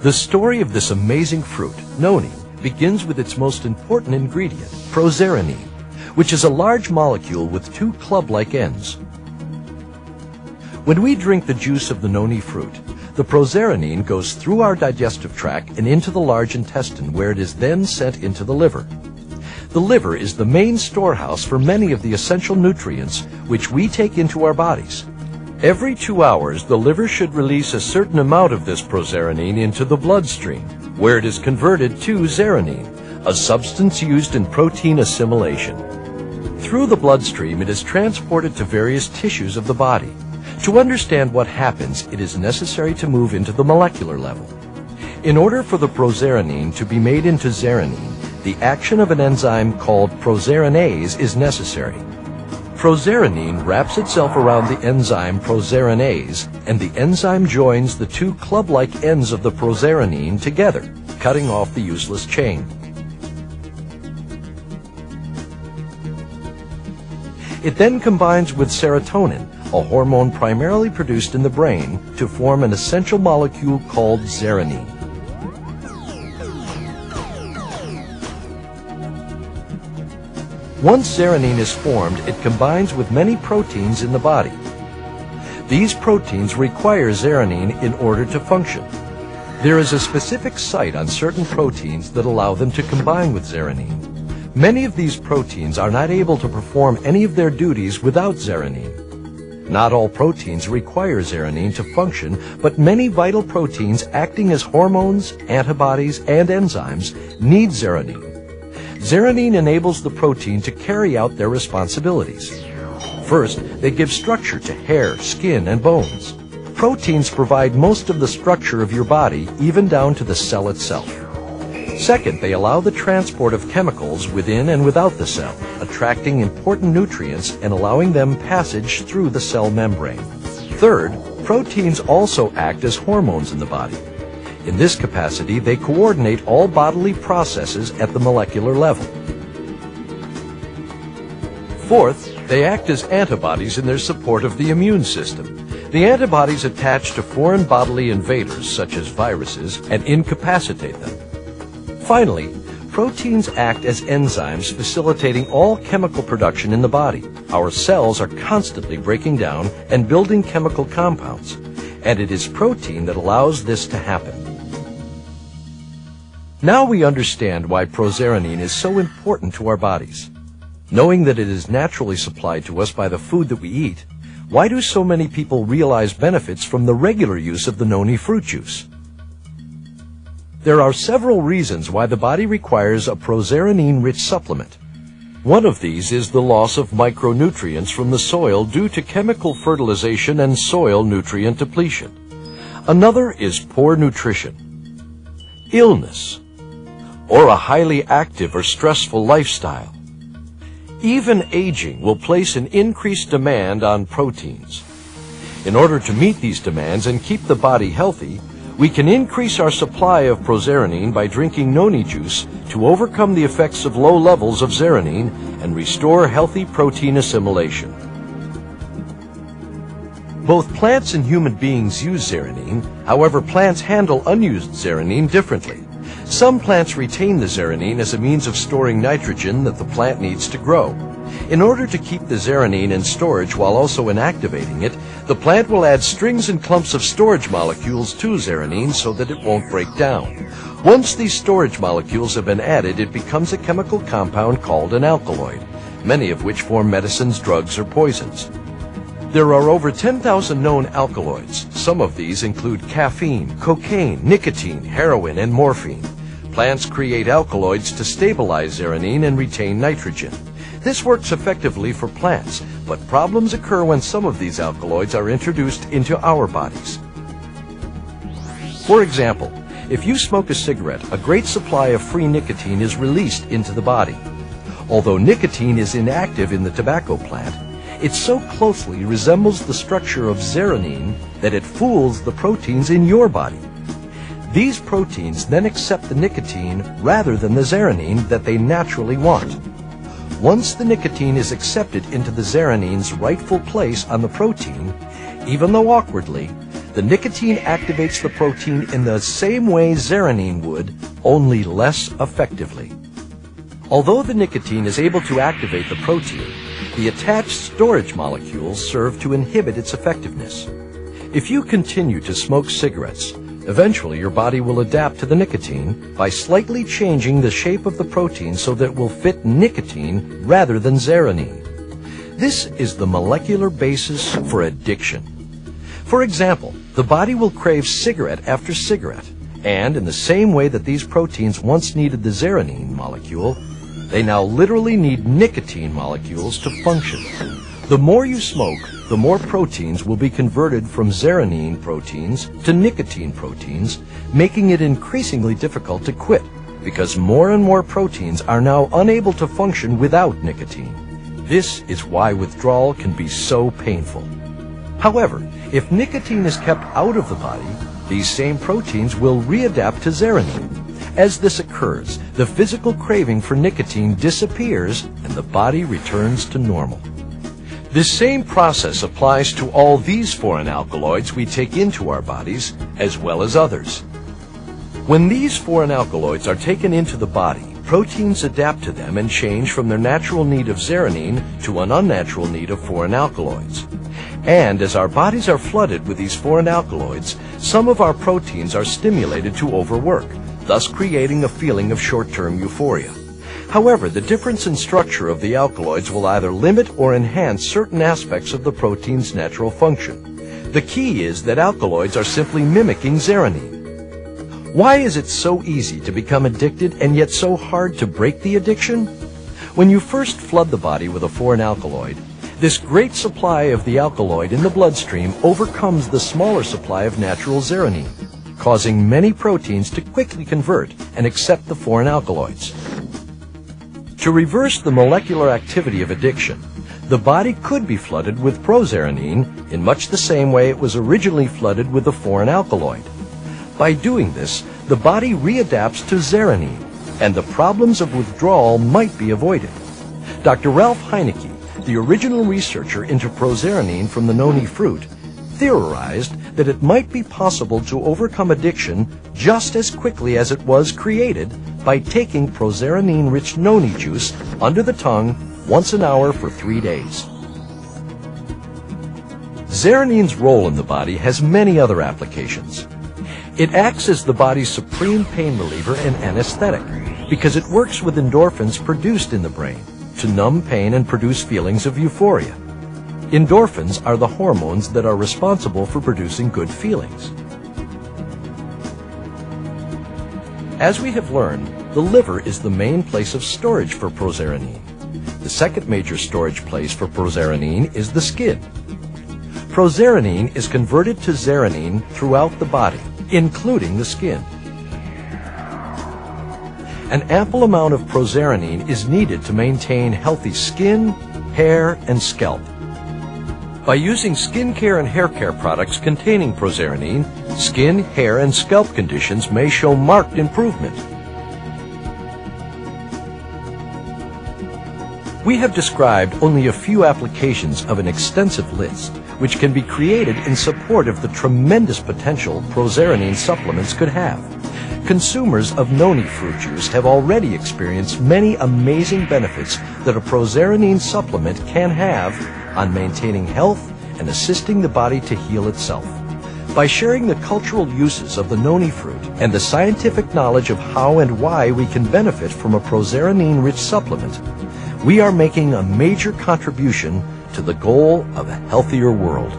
The story of this amazing fruit, noni, begins with its most important ingredient, proserenine, which is a large molecule with two club-like ends. When we drink the juice of the noni fruit, the proserenine goes through our digestive tract and into the large intestine, where it is then sent into the liver. The liver is the main storehouse for many of the essential nutrients which we take into our bodies. Every 2 hours, the liver should release a certain amount of this proserenine into the bloodstream, where it is converted to zeranine, a substance used in protein assimilation. Through the bloodstream, it is transported to various tissues of the body. To understand what happens, it is necessary to move into the molecular level. In order for the proserenine to be made into zeranine, the action of an enzyme called proserinase is necessary. Proserenine wraps itself around the enzyme proserinase, and the enzyme joins the two club-like ends of the proserenine together, cutting off the useless chain. It then combines with serotonin, a hormone primarily produced in the brain, to form an essential molecule called zeranine. Once zeranine is formed, it combines with many proteins in the body. These proteins require zeranine in order to function. There is a specific site on certain proteins that allow them to combine with zeranine. Many of these proteins are not able to perform any of their duties without zeranine. Not all proteins require zeranine to function, but many vital proteins acting as hormones, antibodies, and enzymes need zeranine. Zeranine enables the protein to carry out their responsibilities. First, they give structure to hair, skin, and bones. Proteins provide most of the structure of your body, even down to the cell itself. Second, they allow the transport of chemicals within and without the cell, attracting important nutrients and allowing them passage through the cell membrane. Third, proteins also act as hormones in the body. In this capacity, they coordinate all bodily processes at the molecular level. Fourth, they act as antibodies in their support of the immune system. The antibodies attach to foreign bodily invaders, such as viruses, and incapacitate them. Finally, proteins act as enzymes facilitating all chemical production in the body. Our cells are constantly breaking down and building chemical compounds, and it is protein that allows this to happen. Now we understand why proserenine is so important to our bodies. Knowing that it is naturally supplied to us by the food that we eat, why do so many people realize benefits from the regular use of the noni fruit juice? There are several reasons why the body requires a proserenine-rich supplement. One of these is the loss of micronutrients from the soil due to chemical fertilization and soil nutrient depletion. Another is poor nutrition, illness, or a highly active or stressful lifestyle. Even aging will place an increased demand on proteins. In order to meet these demands and keep the body healthy, we can increase our supply of proserenine by drinking noni juice to overcome the effects of low levels of zeranine and restore healthy protein assimilation. Both plants and human beings use zeranine. However, plants handle unused zeranine differently. Some plants retain the zeranine as a means of storing nitrogen that the plant needs to grow. In order to keep the zeranine in storage while also inactivating it, the plant will add strings and clumps of storage molecules to zeranine so that it won't break down. Once these storage molecules have been added, it becomes a chemical compound called an alkaloid, many of which form medicines, drugs, or poisons. There are over 10,000 known alkaloids. Some of these include caffeine, cocaine, nicotine, heroin, and morphine. Plants create alkaloids to stabilize zeranine and retain nitrogen. This works effectively for plants, but problems occur when some of these alkaloids are introduced into our bodies. For example, if you smoke a cigarette, a great supply of free nicotine is released into the body. Although nicotine is inactive in the tobacco plant, it so closely resembles the structure of zeranine that it fools the proteins in your body. These proteins then accept the nicotine rather than the zeranine that they naturally want. Once the nicotine is accepted into the zeranine's rightful place on the protein, even though awkwardly, The nicotine activates the protein in the same way zeranine would, only less effectively. Although the nicotine is able to activate the protein, the attached storage molecules serve to inhibit its effectiveness. If you continue to smoke cigarettes, eventually your body will adapt to the nicotine by slightly changing the shape of the protein so that it will fit nicotine rather than zeranine. This is the molecular basis for addiction. For example, the body will crave cigarette after cigarette, and in the same way that these proteins once needed the zeranine molecule, they now literally need nicotine molecules to function. The more you smoke, the more proteins will be converted from zeranine proteins to nicotine proteins, making it increasingly difficult to quit, because more and more proteins are now unable to function without nicotine. This is why withdrawal can be so painful. However, if nicotine is kept out of the body, these same proteins will readapt to zeranine. As this occurs, the physical craving for nicotine disappears and the body returns to normal. This same process applies to all these foreign alkaloids we take into our bodies, as well as others. When these foreign alkaloids are taken into the body, proteins adapt to them and change from their natural need of zeranine to an unnatural need of foreign alkaloids. And as our bodies are flooded with these foreign alkaloids, some of our proteins are stimulated to overwork, thus creating a feeling of short-term euphoria. However, the difference in structure of the alkaloids will either limit or enhance certain aspects of the protein's natural function. The key is that alkaloids are simply mimicking zeranine. Why is it so easy to become addicted and yet so hard to break the addiction? When you first flood the body with a foreign alkaloid, this great supply of the alkaloid in the bloodstream overcomes the smaller supply of natural zeranine, causing many proteins to quickly convert and accept the foreign alkaloids. To reverse the molecular activity of addiction, the body could be flooded with prozeranine in much the same way it was originally flooded with the foreign alkaloid. By doing this, the body readapts to zeranine, and the problems of withdrawal might be avoided. Dr. Ralph Heinecke, the original researcher into prozeranine from the noni fruit, theorized that it might be possible to overcome addiction just as quickly as it was created by taking prozeranine-rich noni juice under the tongue once an hour for 3 days. Zeranine's role in the body has many other applications. It acts as the body's supreme pain reliever and anesthetic because it works with endorphins produced in the brain to numb pain and produce feelings of euphoria. Endorphins are the hormones that are responsible for producing good feelings. As we have learned, the liver is the main place of storage for prozeranine. The second major storage place for prozeranine is the skin. Prozeranine is converted to zeranine throughout the body, including the skin. An ample amount of prozeranine is needed to maintain healthy skin, hair, and scalp. By using skincare and hair care products containing prozeranine, skin, hair, and scalp conditions may show marked improvement. We have described only a few applications of an extensive list, which can be created in support of the tremendous potential prozeranine supplements could have. Consumers of noni fruit juice have already experienced many amazing benefits that a prozeranine supplement can have on maintaining health and assisting the body to heal itself. By sharing the cultural uses of the noni fruit and the scientific knowledge of how and why we can benefit from a prozeranine-rich supplement, we are making a major contribution to the goal of a healthier world.